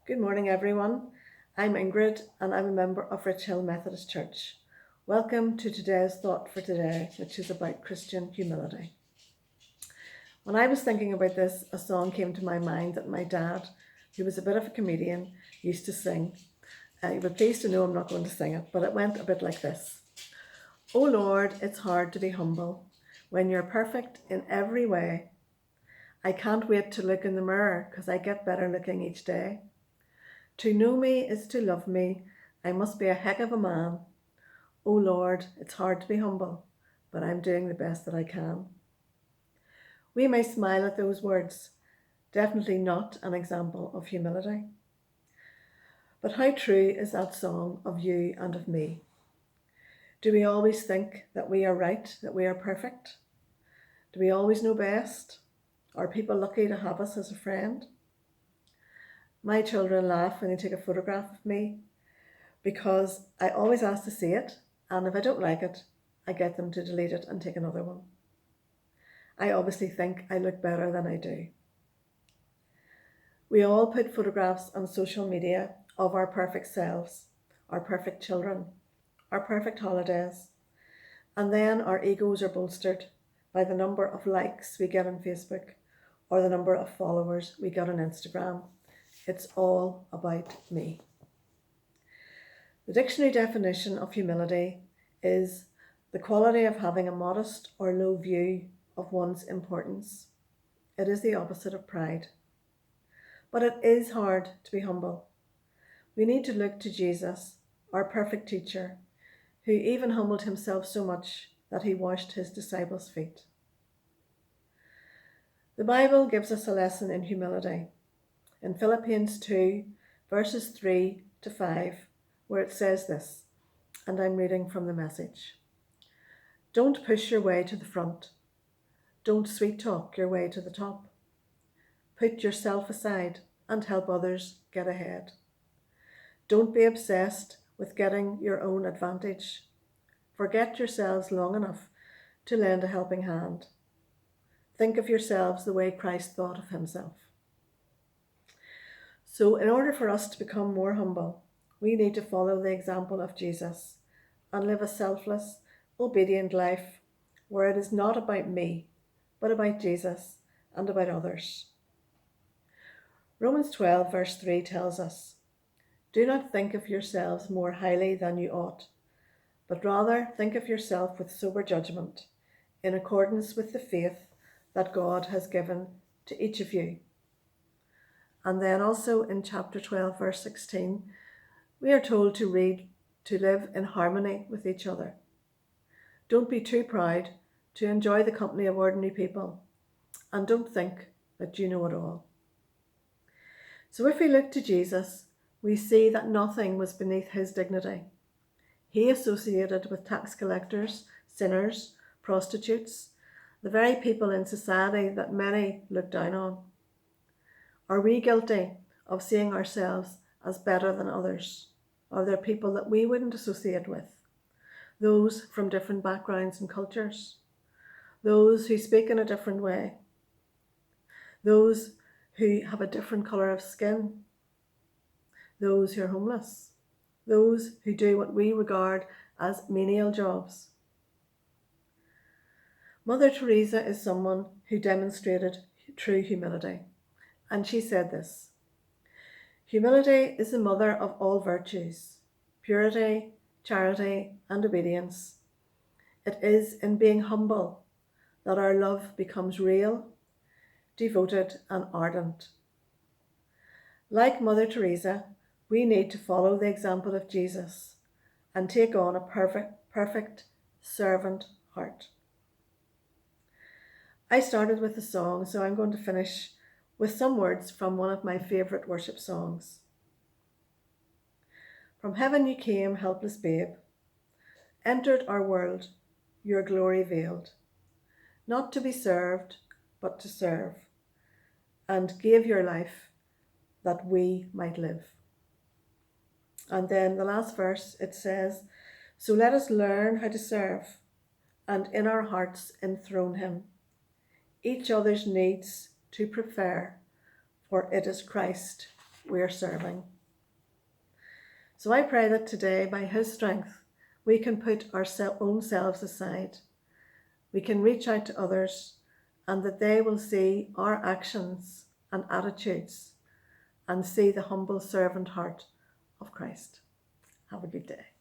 Good morning, everyone. I'm Ingrid and I'm a member of Rich Hill Methodist Church. Welcome to today's thought for today, which is about Christian humility. When I was thinking about this, a song came to my mind that my dad, who was a bit of a comedian, used to sing. You'll be pleased to know I'm not going to sing it, but it went a bit like this. Oh Lord, it's hard to be humble when you're perfect in every way. I can't wait to look in the mirror because I get better looking each day. To know me is to love me. I must be a heck of a man. Oh Lord, it's hard to be humble, but I'm doing the best that I can. We may smile at those words, definitely not an example of humility. But how true is that song of you and of me? Do we always think that we are right, that we are perfect? Do we always know best? Are people lucky to have us as a friend? My children laugh when they take a photograph of me because I always ask to see it, and if I don't like it, I get them to delete it and take another one. I obviously think I look better than I do. We all put photographs on social media of our perfect selves, our perfect children, our perfect holidays, and then our egos are bolstered by the number of likes we get on Facebook or the number of followers we get on Instagram. It's all about me. The dictionary definition of humility is the quality of having a modest or low view of one's importance. It is the opposite of pride. But it is hard to be humble. We need to look to Jesus, our perfect teacher, who even humbled himself so much that he washed his disciples' feet. The Bible gives us a lesson in humility. In Philippians 2, verses 3 to 5, where it says this, and I'm reading from the Message. Don't push your way to the front. Don't sweet talk your way to the top. Put yourself aside and help others get ahead. Don't be obsessed with getting your own advantage. Forget yourselves long enough to lend a helping hand. Think of yourselves the way Christ thought of himself. So in order for us to become more humble, we need to follow the example of Jesus and live a selfless, obedient life where it is not about me, but about Jesus and about others. Romans 12 verse 3 tells us, do not think of yourselves more highly than you ought, but rather think of yourself with sober judgment, in accordance with the faith that God has given to each of you. And then also in chapter 12 verse 16, we are told to live in harmony with each other. Don't be too proud to enjoy the company of ordinary people, and don't think that you know it all. So if we look to Jesus, we see that nothing was beneath his dignity. He associated with tax collectors, sinners, prostitutes, the very people in society that many look down on. Are we guilty of seeing ourselves as better than others? Are there people that we wouldn't associate with? Those from different backgrounds and cultures? Those who speak in a different way? Those who have a different colour of skin? Those who are homeless? Those who do what we regard as menial jobs? Mother Teresa is someone who demonstrated true humility, and she said this, humility is the mother of all virtues, purity, charity, and obedience. It is in being humble that our love becomes real, devoted, and ardent. Like Mother Teresa, we need to follow the example of Jesus and take on a perfect servant heart. I started with a song, so I'm going to finish with some words from one of my favourite worship songs. From heaven you came, helpless babe, entered our world, your glory veiled, not to be served, but to serve, and gave your life that we might live. And then the last verse, it says, so let us learn how to serve, and in our hearts enthrone him, each other's needs to prefer, for it is Christ we're serving. So I pray that today, by his strength, we can put our own selves aside. We can reach out to others, and that they will see our actions and attitudes and see the humble servant heart of Christ. Have a good day.